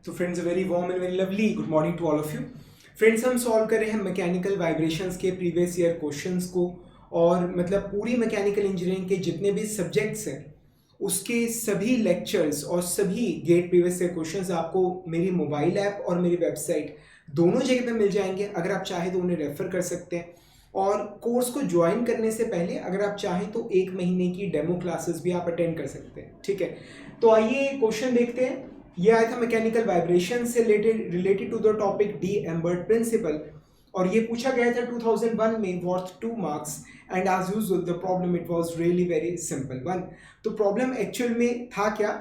तो friends very warm and very lovely good morning to all of you. Friends हम solve कर रहे हैं मैकेनिकल वाइब्रेशंस के प्रीवियस ईयर क्वेश्चंस को, और मतलब पूरी मैकेनिकल इंजीनियरिंग के जितने भी सब्जेक्ट्स हैं उसके सभी लेक्चर्स और सभी गेट प्रीवियस ईयर क्वेश्चंस आपको मेरी मोबाइल ऐप और मेरी वेबसाइट दोनों जगह पे मिल जाएंगे। अगर आप चाहें तो उन्हें रेफर कर सकते हैं, और कोर्स को ज्वाइन करने से पहले अगर आप चाहें तो 1 महीने की डेमो क्लासेस भी आप अटेंड कर सकते हैं। ठीक है, तो आइए क्वेश्चन देखते हैं। ये आया था मैकेनिकल वाइब्रेशन से related to the topic D'Alembert principle, और ये पूछा गया था 2001 में, worth 2 marks, and as usual the problem it was really very simple one. तो प्रॉब्लम एक्चुअल में था क्या,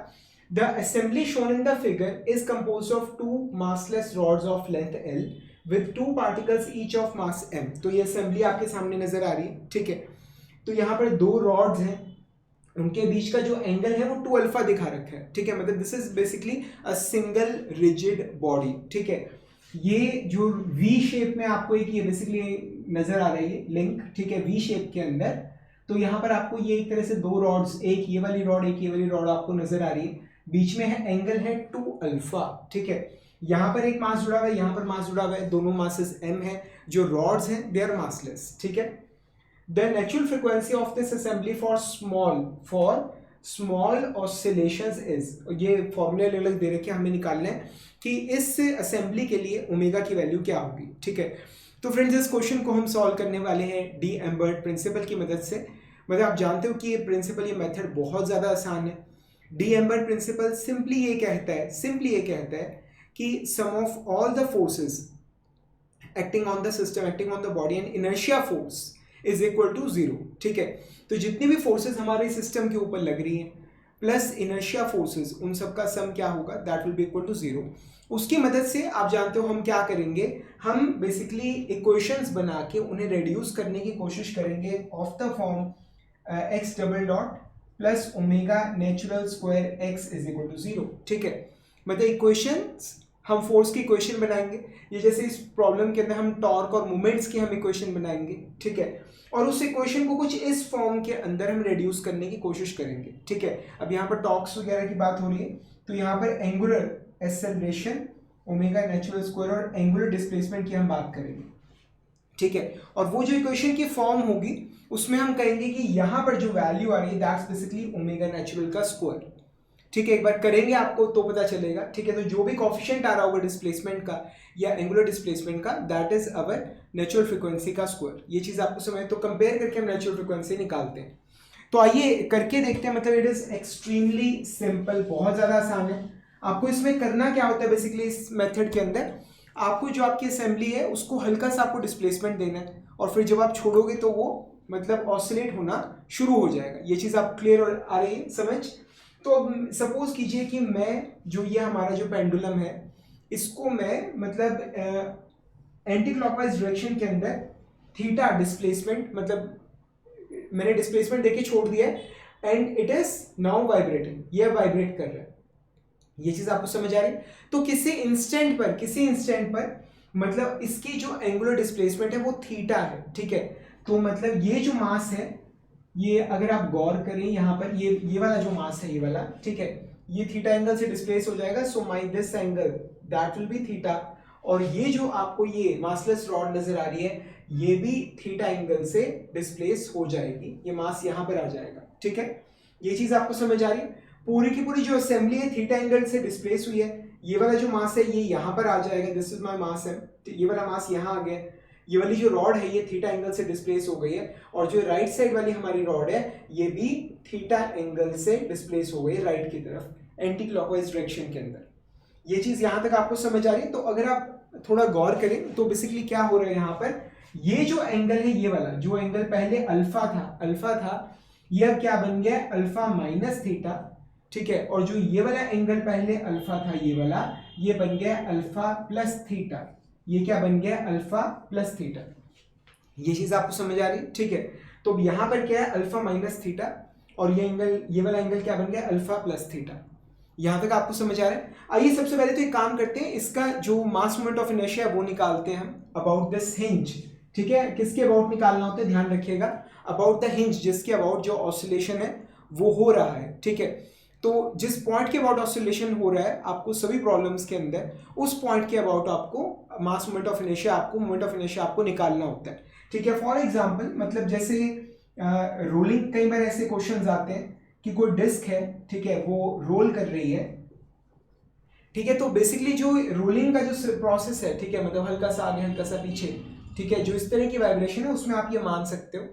the assembly shown in the figure is composed of 2 massless rods of length L with 2 particles each of mass m। तो ये assembly आपके सामने नजर आ रही है। ठीक है, तो यहाँ पर 2 रॉड्स हैं, उनके बीच का जो एंगल है वो 2 अल्फा दिखा रखा है। ठीक है, मतलब this is basically a single rigid body. ठीक है, ये जो वी शेप में आपको एक ये बेसिकली नजर आ रही है लिंक, ठीक है, वी शेप के अंदर। तो यहाँ पर आपको ये एक तरह से 2 रॉड्स, एक ये वाली रॉड एक ये वाली रॉड आपको नजर आ रही है, बीच में है एंगल है 2 अल्फा। ठीक है, यहाँ पर एक मास जुड़ा हुआ है, यहाँ पर मास जुड़ा हुआ है, दोनों मासेस m है, जो रॉड्स हैं दे आर मासलेस। ठीक है, the natural frequency of this assembly for small oscillations is, ये फॉर्मूले अलग दे रखे हैं, हमें निकालना है कि इस असेंबली के लिए ओमेगा की वैल्यू क्या होगी। ठीक है, तो फ्रेंड्स इस क्वेश्चन को हम सॉल्व करने वाले हैं डी एम्बर्ट प्रिंसिपल की मदद से। मतलब आप जानते हो कि ये प्रिंसिपल, ये मेथड बहुत ज़्यादा आसान है। डी एम्बर्ट प्रिंसिपल सिंपली ये कहता है कि sum of all the forces acting on the system, acting on the body and inertia force is equal to 0। ठीक है, तो जितनी भी फोर्सेस हमारे सिस्टम के ऊपर लग रही हैं प्लस इनर्शिया फोर्सेस, उन सब का सम क्या होगा, that will be equal to 0। उसकी मदद से आप जानते हो हम क्या करेंगे, हम बेसिकली इक्वेशंस बना के उन्हें रिड्यूस करने की कोशिश करेंगे of the form x double dot plus omega natural square x is equal to 0। ठीक है, मतलब इक्वेशंस, हम फोर्स की इक्वेशन बनाएंगे, ये जैसे इस प्रॉब्लम के अंदर हम टॉर्क और मोमेंट्स की हम इक्वेशन बनाएंगे। ठीक है, और उस इक्वेशन को कुछ इस फॉर्म के अंदर हम रिड्यूस करने की कोशिश करेंगे। ठीक है, अब यहाँ पर टॉर्क्स वगैरह की बात हो रही है, तो यहाँ पर angular acceleration omega natural square और एंगुलर डिस्प्लेसमेंट की हम बात करेंगे। ठीक है, और वो जो इक्वेशन की फॉर्म होगी उसमें हम कहेंगे कि यहाँ पर जो वैल्यू आ रही है दैट्स बेसिकली ओमेगा नेचुरल का स्क्वायर। ठीक है, एक बार करेंगे आपको तो पता चलेगा। ठीक है, तो जो भी कोफिशिएंट आ रहा होगा डिस्प्लेसमेंट का या एंगुलर डिस्प्लेसमेंट का, that is our natural frequency का स्क्वायर। ये चीज आपको समझ, तो कंपेयर करके हम नेचुरल फ्रीक्वेंसी निकालते हैं। तो आइए करके देखते हैं। मतलब इट इज एक्सट्रीमली सिंपल, बहुत ज्यादा आसान है। आपको इसमें करना क्या होता है, बेसिकली इस मेथड के अंदर आपको जो आपकी असेंबली है उसको हल्का सा आपको डिस्प्लेसमेंट देना है, और फिर जब आप छोड़ोगे तो वो मतलब ऑसिलेट होना शुरू हो जाएगा। ये चीज आप क्लियर आ रही है समझ। तो अब सपोज कीजिए कि मैं जो ये हमारा जो पेंडुलम है इसको मैं मतलब एंटी क्लॉकवाइज डायरेक्शन के अंदर थीटा डिस्प्लेसमेंट, मतलब मैंने डिस्प्लेसमेंट देके छोड़ दिया है and it is now vibrating, ये वाइब्रेट कर रहा है। ये चीज आपको समझ आ रही है। तो किसी इंस्टेंट पर मतलब इसकी जो एंगुलर डिस्प्लेसमेंट है वो थीटा है। ठीक है, तो मतलब ये जो मास है, ये अगर आप गौर करें यहाँ पर ये वाला जो मास है, ये वाला, ठीक है, ये थीटा एंगल से डिस्प्लेस हो जाएगा। So my this angle that will be theta, और ये जो आपको ये मासलेस रॉड नजर आ रही है ये भी थीटा एंगल से डिस्प्लेस हो जाएगी, ये मास यहाँ पर आ जाएगा। ठीक है, ये चीज आपको समझ आ रही है। पूरी की पूरी जो असेंबली है थीटा एंगल से डिस्प्लेस हुई है। ये वाला जो मास है ये यहाँ पर आ जाएगा, दिस इज माई मास है, ये वाला मास यहाँ आ गया। ये वाली जो रॉड है ये थीटा एंगल से डिस्प्लेस हो गई है, और जो राइट साइड वाली हमारी रॉड है ये भी थीटा एंगल से डिस्प्लेस हो गई है राइट की तरफ, एंटी क्लॉकवाइज डायरेक्शन के अंदर। ये चीज यहां तक आपको समझ आ रही है। तो अगर आप थोड़ा गौर करें तो बेसिकली क्या हो रहा है यहाँ पर, ये जो एंगल है, ये वाला जो एंगल पहले अल्फा था, ये अब क्या बन गया, अल्फा माइनस थीटा। ठीक है, और जो ये वाला एंगल पहले अल्फा था, ये वाला, ये बन गया अल्फा प्लस थीटा। ये क्या बन गया, अल्फा प्लस थीटा। ये चीज आपको समझ आ रही है। ठीक है, तो यहां पर क्या है, अल्फा माइनस थीटा, और ये एंगल, ये वाला एंगल क्या बन गया, अल्फा प्लस थीटा। यहां तक आपको समझ आ रहा है। आइए सबसे पहले तो एक काम करते हैं, इसका जो मास मोमेंट ऑफ इनर्शिया वो निकालते हैं हम अबाउट दिस हिंज। ठीक है, किसके अबाउट निकालना होता है, ध्यान रखिएगा, अबाउट द हिंज, जिसके अबाउट जो ऑसिलेशन है वो हो रहा है। ठीक है, तो जिस पॉइंट के अबाउट ऑसिलेशन हो रहा है आपको सभी प्रॉब्लम्स के अंदर उस पॉइंट के अबाउट आपको मास मोमेंट ऑफ इनर्शिया आपको निकालना होता है, ठीक है। फॉर एग्जांपल मतलब जैसे रोलिंग, कई बार ऐसे क्वेश्चंस आते हैं कि कोई डिस्क है, ठीक है, वो रोल कर रही है, ठीक है। तो बेसिकली जो रोलिंग का जो प्रोसेस है, ठीक है, मतलब हल्का सा आगे हल्का सा पीछे, ठीक है, जो इस तरह की वाइब्रेशन है उसमें आप ये मान सकते हो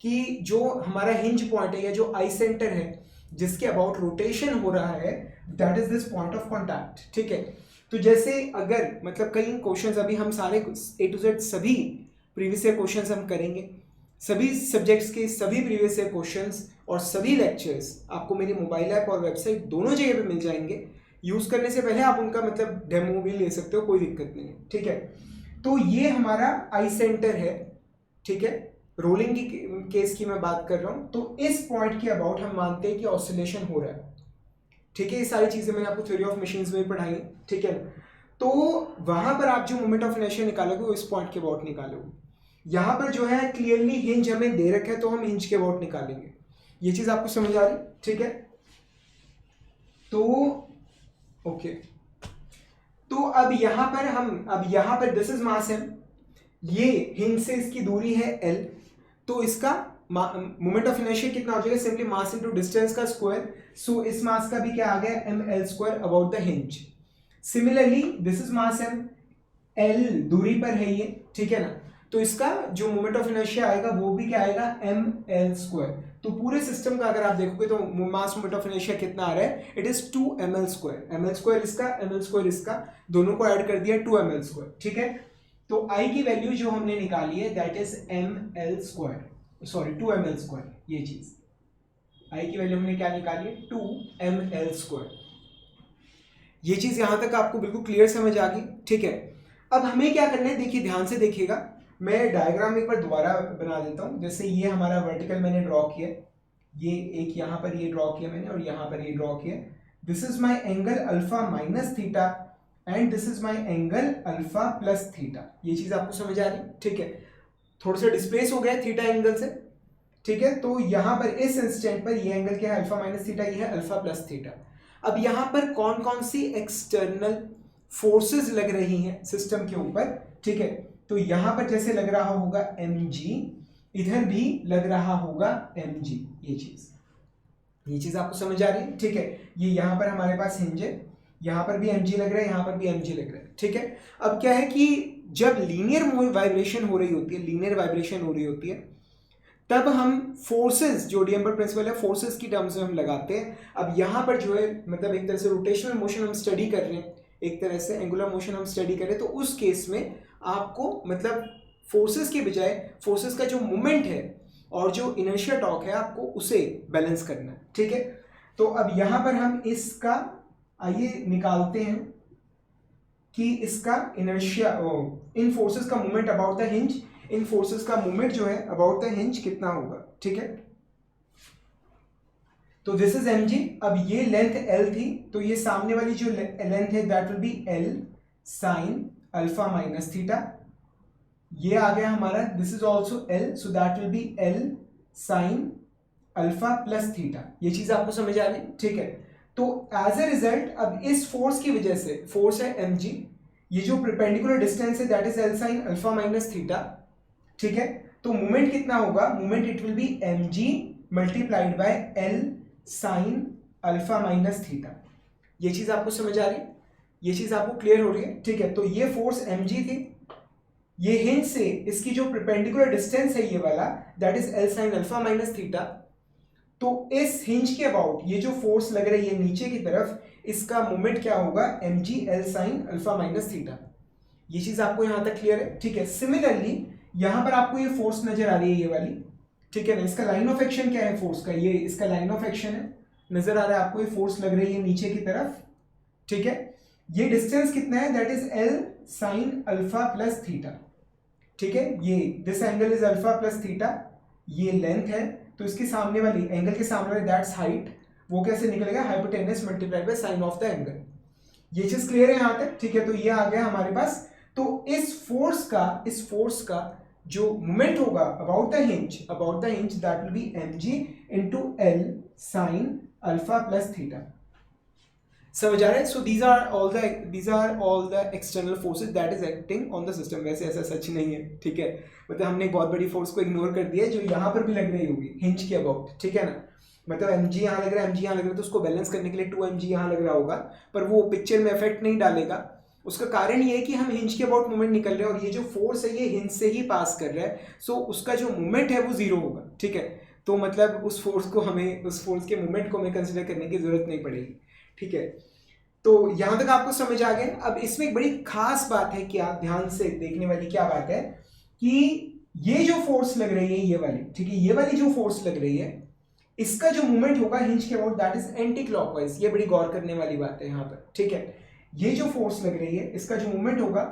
कि जो हमारा हिंज पॉइंट है या जो आई सेंटर है जिसके अबाउट रोटेशन हो रहा है, that is this point of contact, ठीक है। तो जैसे अगर मतलब कई क्वेश्चंस अभी हम सारे A to Z सभी प्रीवियस ईयर क्वेश्चंस हम करेंगे, सभी सब्जेक्ट्स के सभी प्रीवियस ईयर क्वेश्चंस और सभी लेक्चर्स आपको मेरी मोबाइल ऐप और वेबसाइट दोनों जगह पे मिल जाएंगे। यूज करने से पहले आप उनका मतलब डेमो भी ले सकते हो, कोई दिक्कत नहीं है, ठीक है। तो ये हमारा आई सेंटर है, ठीक है, रोलिंग की केस की मैं बात कर रहा हूं। तो इस पॉइंट के अबाउट हम मानते हैं कि ऑसिलेशन हो रहा है, ठीक है। ये सारी चीजें मैंने आपको थ्योरी ऑफ मशीन्स में पढ़ाई, ठीक है। तो वहां पर आप जो मोमेंट ऑफ इनर्शिया निकालोगे वो इस पॉइंट के अबाउट निकालोगे। यहां पर जो है क्लियरली हिंज हमें दे रखा है तो हम हिंज के अबाउट निकालेंगे। ये चीज आपको समझ आ रही, ठीक है। तो ओके, तो अब यहां पर दिस इज मास m, ये हिंज से इसकी दूरी है l, तो इसका मोमेंट ऑफ इनर्शिया कितना हो जाएगा, सिंपली मास इनटू डिस्टेंस का स्क्वायर। सो इस मास का भी क्या आ गया, ml square about the hinge. Similarly this is mass m, l दूरी पर है ये, ठीक है ना, तो इसका जो मोमेंट ऑफ इनर्शिया आएगा वो भी क्या आएगा, ml स्क्वायर। तो पूरे सिस्टम का अगर आप देखोगे तो मास मोमेंट ऑफ इनर्शिया कितना आ रहा है, it is 2 ml square, ml square इसका ml स्क्वायर इसका, दोनों को ऐड कर दिया 2 ml स्क्वायर, ठीक है। तो I की वैल्यू जो हमने निकाली है that is ml square, sorry 2 ml square, ये चीज I की वैल्यू हमने क्या निकाली है, 2 ml स्क्वायर। ये चीज यहां तक आपको बिल्कुल क्लियर समझ आ गई, ठीक है। अब हमें क्या करना है, देखिए ध्यान से देखिएगा, मैं डायग्राम एक बार दोबारा बना देता हूं। जैसे ये हमारा वर्टिकल मैंने ड्रॉ किया, ये एक यहां पर ये ड्रॉ किया मैंने और यहां पर ये ड्रॉ किया। This is my angle alpha minus theta and this is my angle alpha plus theta. ये चीज आपको समझ आ रही, ठीक है। थोड़ा सा डिस्प्लेस हो गया थीटा एंगल से, ठीक है। तो यहां पर इस इंस्टेंट पर ये एंगल क्या है, अल्फा माइनस थीटा, ये है अल्फा प्लस थीटा। अब यहां पर कौन कौन सी एक्सटर्नल फोर्सेस लग रही हैं सिस्टम के ऊपर, ठीक है। तो यहां पर जैसे लग रहा होगा mg, इधर भी लग रहा होगा mg, ये चीज आपको समझ आ रही है, ठीक है। ये यहां पर हमारे पास हिंज है, यहां पर भी mg लग रहा है, यहां पर भी mg लग रहा है, ठीक है। अब क्या है कि जब लीनियर वाइब्रेशन हो रही होती है, तब हम फोर्सेस, जो डीएम्बर्ट प्रिंसिपल है, फोर्सेस की टर्म्स में हम लगाते हैं। अब यहाँ पर जो है मतलब एक तरह से रोटेशनल मोशन हम स्टडी कर रहे हैं, एक तरह से एंगुलर मोशन हम स्टडी करें, तो उस केस में आपको मतलब फोर्सेस के बजाय फोर्सेस का जो मोमेंट है और जो इनर्शिया टॉर्क है आपको उसे बैलेंस करना है, ठीक है। तो अब यहां पर हम इसका आइए निकालते हैं कि इसका इनर्शिया, इन फोर्सेस का moment about the hinge, in forces का मोमेंट जो है अबाउट द हिंज कितना होगा, ठीक है। तो दिस इज mg। अब ये लेंथ l थी, तो ये सामने वाली जो लेंथ है that will B l sine alpha minus theta. ये आ गया हमारा, this is also l, so that will B l sine alpha plus theta. ये चीज आपको समझ आ रही, ठीक है। तो एज ए रिजल्ट अब इस फोर्स की वजह से, फोर्स है mg, ये जो परपेंडिकुलर डिस्टेंस है that is l sine alpha minus theta, ठीक है। तो मोमेंट कितना होगा, moment it will be mg multiplied by l sine alpha minus theta. ये चीज आपको समझ आ रही है, ये चीज आपको क्लियर हो रही है, ठीक है। तो ये फोर्स mg थी, ये हिंज से इसकी जो परपेंडिकुलर डिस्टेंस है ये वाला that is l sine alpha minus theta. तो इस हिंज के अबाउट ये जो फोर्स लग रही है नीचे की तरफ, इसका मोमेंट क्या होगा, mg l sine alpha minus theta. ये चीज आपको यहां तक क्लियर है, ठीक है। सिमिलरली यहां पर आपको ये फोर्स नजर आ रही है, ये वाली, ठीक है ना। इसका लाइन ऑफ एक्शन क्या है फोर्स का, ये इसका लाइन ऑफ एक्शन है, नजर आ रहा है आपको, ये फोर्स लग रही है नीचे की तरफ, ठीक है। ये डिस्टेंस कितना है, that is l sine alpha plus theta, ठीक है। ये this angle is alpha plus theta, ये लेंथ है, तो इसके सामने वाली एंगल के सामने वाली दैट्स हाइट, वो कैसे निकलेगा, hypotenuse multiplied by sine of the angle. ये चीज क्लियर है यहां तक, ठीक है। तो ये आ गया हमारे पास। तो इस फोर्स का जो मोमेंट होगा about the hinge that will be mg into l sine alpha plus theta. समझ आ रहा है? So these are all the external forces that is acting on the system. वैसे ऐसा सच नहीं है, ठीक है, मतलब हमने एक बहुत बड़ी फोर्स को इग्नोर कर दिया है जो यहाँ पर भी लग रही होगी हिंज के अबाउट, ठीक है ना, मतलब mg यहाँ लग रहा है, mg यहाँ लग रहा है, तो उसको बैलेंस करने के लिए 2mg यहाँ लग रहा होगा, पर वो पिक्चर में इफेक्ट नहीं डालेगा। उसका कारण ये है कि हम हिंज के अबाउट मूवमेंट निकल रहे हैं और ये जो फोर्स है ये हिंज से ही पास कर रहा है, सो उसका जो मूवमेंट है वो जीरो होगा, ठीक है। तो मतलब उस फोर्स के मूवमेंट को हमें कंसिडर करने की जरूरत नहीं पड़ेगी, ठीक है। तो यहाँ तक आपको समझ आ गया। अब इसमें एक बड़ी खास बात है कि आप ध्यान से देखने वाली क्या बात है कि ये जो फोर्स लग रही है ये वाली, ठीक है, ये वाली जो फोर्स लग रही है इसका जो मूवमेंट होगा हिंज के about that is anti clockwise. ये बड़ी गौर करने वाली बात है यहाँ पर, ठीक है। ये जो फोर्स लग रही है इसका जो मूवमेंट होगा,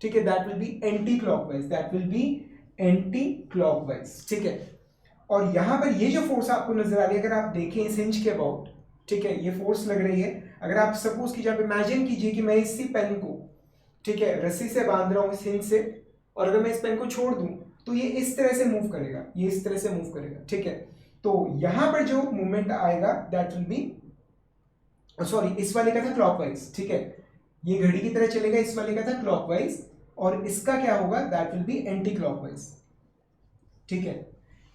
ठीक है, that will B anti clockwise, that will B anti clockwise, ठीक है। और यहाँ पर ये जो फोर्स आपको नजर आ रही है, अगर आप देखें इस हिंज के अबाउट, ठीक है, ये फोर्स लग रही है। अगर आप सपोज कीजिए, आप इमेजिन कीजिए कि मैं इसी पेन को, ठीक है, रस्सी से बांध रहा हूँ इस हिंज से, और अगर मैं इस पेन को छोड़ दूं तो ये इस तरह से मूव करेगा, ये इस तरह से मूव करेगा, ठीक है। तो यहां पर जो मूवमेंट आएगा दैट विल बी, सॉरी, इस वाले का था क्लॉकवाइज, ठीक है, ये घड़ी की तरह चलेगा, इस वाले का था क्लॉकवाइज, और इसका क्या होगा that will B anti clockwise, ठीक है।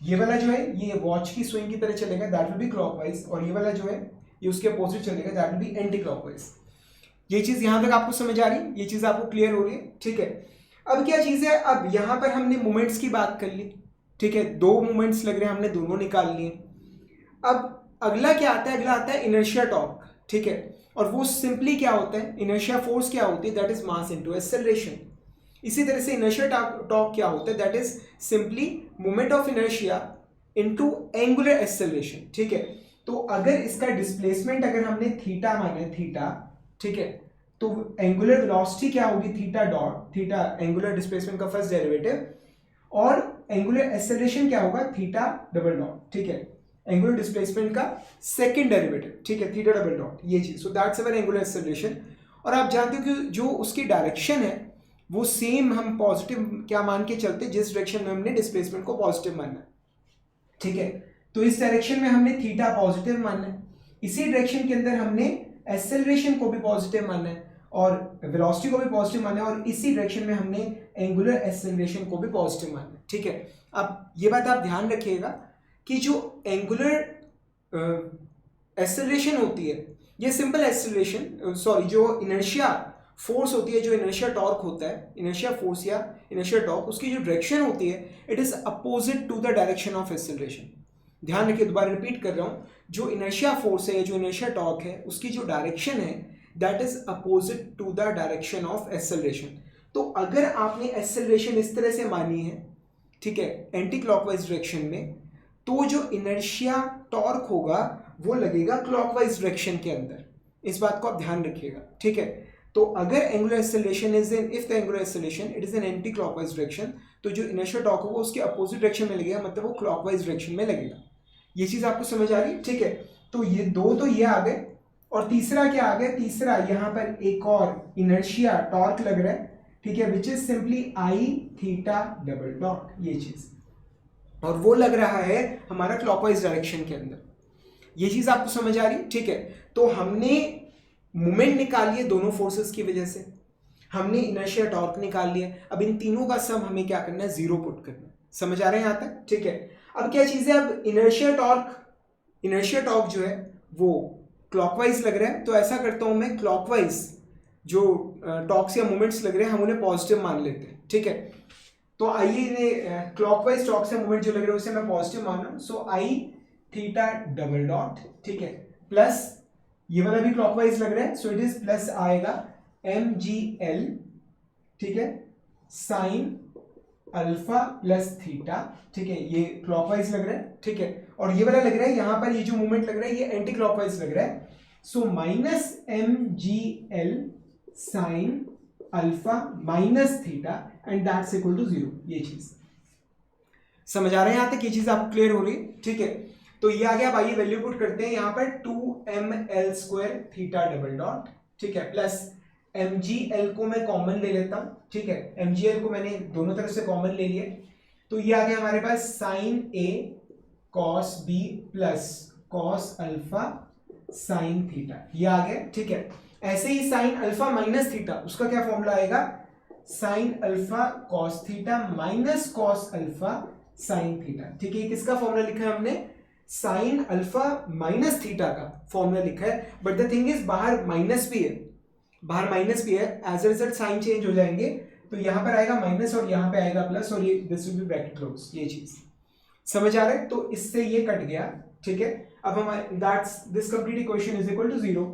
ये वाला जो है ये वॉच की स्विंग की तरह चलेगा, दैट विल बी क्लॉकवाइज, और ये वाला जो है ये उसके अपोजिट चलेगा, that will B anti clockwise. ये चीज यहां तक आपको समझ आ रही है, ये चीज आपको क्लियर हो रही है, ठीक है। अब क्या चीज है, अब यहां पर हमने मोमेंट्स की बात कर ली, ठीक है, दो मोमेंट्स लग रहे हैं, हमने दोनों निकाल लिए। अब अगला क्या आता है, अगला आता है इनर्शिया टॉर्क, ठीक है, और वो सिंपली क्या होता है, इनर्शिया फोर्स क्या होती है, that is mass into acceleration. इसी तरह से इनर्शिया टॉर्क क्या होता है, that is simply moment of inertia into angular acceleration, ठीक है। तो अगर इसका डिस्प्लेसमेंट अगर हमने थीटा माने, थीटा, ठीक है, तो एंगुलर वेलोसिटी क्या होगी, theta dot, theta angular displacement का फर्स्ट डेरिवेटिव, और एंगुलर एक्सेलरेशन क्या होगा, थीटा डबल डॉट, ठीक है, एंगुलर डिस्प्लेसमेंट का सेकंड डेरिवेटिव, ठीक है, थीटा डबल डॉट, ये चीज। So that's our angular acceleration. और आप जानते हो कि जो उसकी डायरेक्शन है वो सेम हम पॉजिटिव क्या मान के चलते, जिस डायरेक्शन में हमने डिस्प्लेसमेंट को पॉजिटिव मानना है, ठीक है। तो इस डायरेक्शन में हमने थीटा पॉजिटिव मानना है, इसी डायरेक्शन के अंदर हमने एक्सेलरेशन को भी पॉजिटिव मानना है और वेलोसिटी को भी पॉजिटिव मानना है, और इसी डायरेक्शन में हमने एंगुलर एक्सेलरेशन को भी पॉजिटिव मानना है, ठीक है। अब ये बात आप ध्यान रखिएगा कि जो एंगुलर एक्सेलरेशन होती है, ये सिंपल एक्सेलरेशन, सॉरी, जो इनर्शिया फोर्स होती है, जो इनर्शिया टॉर्क होता है, इनर्शिया फोर्स या इनर्शिया टॉर्क, उसकी जो डायरेक्शन होती है it is opposite to the direction of acceleration. ध्यान रखिए, दोबारा रिपीट कर रहा हूं, जो इनर्शिया फोर्स है, जो इनर्शिया टॉर्क है, उसकी जो डायरेक्शन है that is opposite to the direction of acceleration. तो अगर आपने एक्सेलरेशन इस तरह से मानी है, ठीक है, एंटी क्लॉकवाइज डायरेक्शन में, तो जो इनर्शिया टॉर्क होगा वो लगेगा क्लॉकवाइज डायरेक्शन के अंदर। इस बात को आप ध्यान रखिएगा, ठीक है। तो अगर angular acceleration is in, if the angular acceleration it is an anti clockwise direction, तो जो इनर्शिया टॉर्क होगा उसके अपोजिट डायरेक्शन में लगेगा, मतलब वो क्लॉकवाइज डायरेक्शन में लगेगा। ये चीज आपको समझ आ रही है, ठीक है। तो ये दो तो ये आ गए, और तीसरा क्या आ गया, तीसरा यहाँ पर एक और इनर्शिया टॉर्क लग रहा है, ठीक है, which is simply I theta double dot, ये चीज, और वो लग रहा है हमारा क्लॉकवाइज डायरेक्शन के अंदर। ये चीज आपको समझ आ रही है, ठीक है। तो हमने मोमेंट निकाल लिए दोनों फोर्सेस की वजह से, हमने इनर्शिया टॉर्क निकाल लिया, अब इन तीनों का सम हमें क्या करना है, जीरो पुट करना है। समझ आ रहे हैं यहां तक, ठीक है। अब क्या चीज है, अब इनर्शिया टॉर्क जो है वो क्लॉकवाइज लग रहा है, तो ऐसा करता हूं मैं, क्लॉकवाइज जो टॉर्क्स या मोमेंट्स लग रहे हैं हम उन्हें पॉजिटिव मान लेते हैं, ठीक है। तो आइए क्लॉकवाइज टॉर्क्स या मोमेंट जो लग रहे हैं उसे मैं पॉजिटिव मान रहा हूं, सो आई थीटा डबल डॉट, ठीक है, प्लस ये वाला भी क्लॉकवाइज लग रहा है, सो इट इज प्लस आएगा mgl, ठीक है, साइन अल्फा प्लस थीटा, ठीक है, ये क्लॉकवाइज लग रहा है, ठीक है। और ये वाला लग रहा है, यहां पर ये जो मूवमेंट लग रहा है ये एंटी क्लॉकवाइज लग रहा है, so minus mgl sine alpha minus theta and that's equal to 0। ये चीज समझ आ रहे हैं यहां तक, ये चीज आपको क्लियर हो रही है, ठीक है। तो ये आ गया, अब आइए वैल्यू पुट करते हैं यहाँ पर 2ml² थीटा डबल डॉट, ठीक है, प्लस mgl को मैं कॉमन ले लेता हूं, ठीक है, mgl को मैंने दोनों तरफ से कॉमन ले लिया, तो ये आ गया हमारे पास sine a cos b plus cos alpha sine theta, ये आ गया, ठीक है। ऐसे ही साइन अल्फा माइनस थीटा, उसका क्या फॉर्मूला आएगा, sine alpha cos theta minus cos alpha sine theta, ठीक है। किसका फॉर्मूला लिखा है हमने, साइन अल्फा माइनस थीटा का फॉर्मूला लिखा है, बट द थिंग इज बाहर माइनस भी है, बाहर माइनस भी है, as a result sign change हो जाएंगे, तो यहां पर आएगा माइनस और यहां पे आएगा प्लस, और ये this will be bracket close, ये चीज समझ आ रहा है। तो इससे ये कट गया, ठीक है। अब हम that's this complete equation is equal to 0,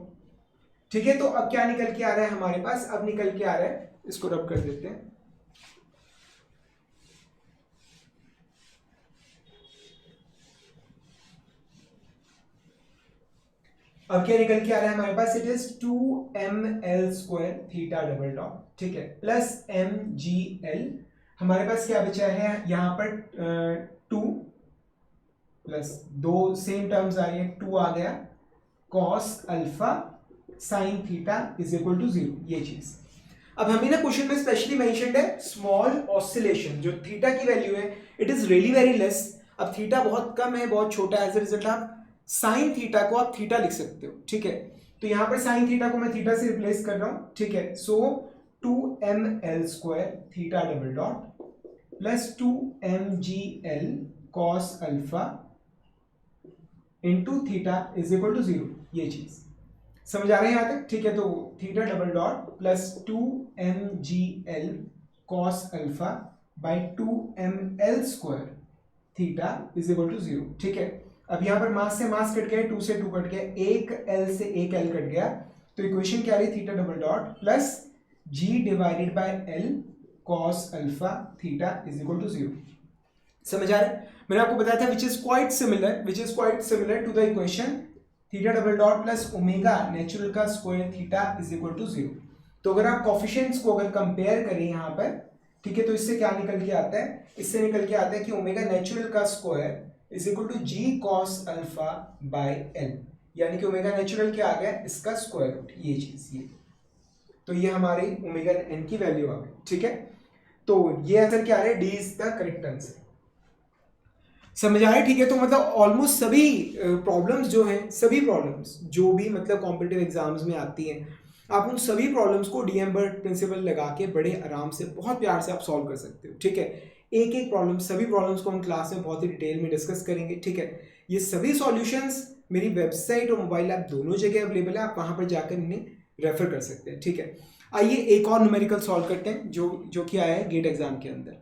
ठीक है। तो अब क्या निकल के आ रहा है हमारे पास, अब निकल के आ रहा है, इसको रब कर देते हैं, अब क्या निकल के आ रहा है हमारे पास, it is 2ml² theta double dot, ठीक है, प्लस mgl, हमारे पास क्या बचा है यहाँ पर 2 प्लस 2 सेम टर्म्स आ रही है, 2 आ गया, cos alpha sine theta is equal to 0, ये चीज। अब हमें ना क्वेश्चन में स्पेशली मेंशन्ड है स्मॉल ऑसिलेशन, जो थीटा की वैल्यू है it is really very less, अब थीटा बहुत कम है, बहुत छोटा है, एज अ रिजल्ट आप साइन थीटा को आप थीटा लिख सकते हो, ठीक है। तो यहां पर साइन थीटा को मैं थीटा से रिप्लेस कर रहा हूं, ठीक है। So 2ml² theta double dot plus 2mgl cos alpha into theta is equal to 0, ये चीज समझ आ रहा है यहां तक, ठीक है। तो theta double dot plus 2mgl cos alpha by 2ml² theta is equal to 0, ठीक है। अब यहां पर मास से मास कट गया, 2 से 2 कट गया, एक L से एक L कट गया, तो इक्वेशन क्या रही, theta double dot plus G divided by L cos alpha theta is equal to 0, समझ आ रहा है। मैंने आपको बताया था which is quite similar to the equation theta double dot plus omega natural का square theta is equal to 0। तो अगर आप कोफिशिएंट्स को अगर कंपेयर करें यहाँ पर, ठीक है, तो इससे क्या निकल के आता है, इससे निकल के आता है कि ओमेगा नेचुरल का square is equal to g cos alpha by l, यानी कि ओमेगा नेचुरल क्या आ गया, इसका स्क्वायर रूट, ये चीज, ये तो ये हमारी ओमेगा एन की वैल्यू आ गई, ठीक है। तो ये आंसर क्या आ रहा है, D is the correct answer, समझ आए, ठीक है। तो मतलब ऑलमोस्ट सभी प्रॉब्लम्स जो हैं, सभी प्रॉब्लम्स जो भी मतलब कॉम्पिटिटिव एग्जाम्स में आती हैं, आप उन सभी प्रॉब्लम्स को डीएम्बर्ट प्रिंसिपल लगा के बड़े आराम से बहुत प्यार से आप सॉल्व कर सकते हो, ठीक है। एक एक प्रॉब्लम, सभी प्रॉब्लम्स को हम क्लास में बहुत ही डिटेल में डिस्कस करेंगे, ठीक है। ये सभी सॉल्यूशंस मेरी वेबसाइट और मोबाइल ऐप दोनों जगह अवेलेबल है, आप वहाँ पर जाकर इन्हें रेफर कर सकते हैं, ठीक है। आइए एक और न्यूमेरिकल सॉल्व करते हैं जो कि आया है गेट एग्जाम के अंदर।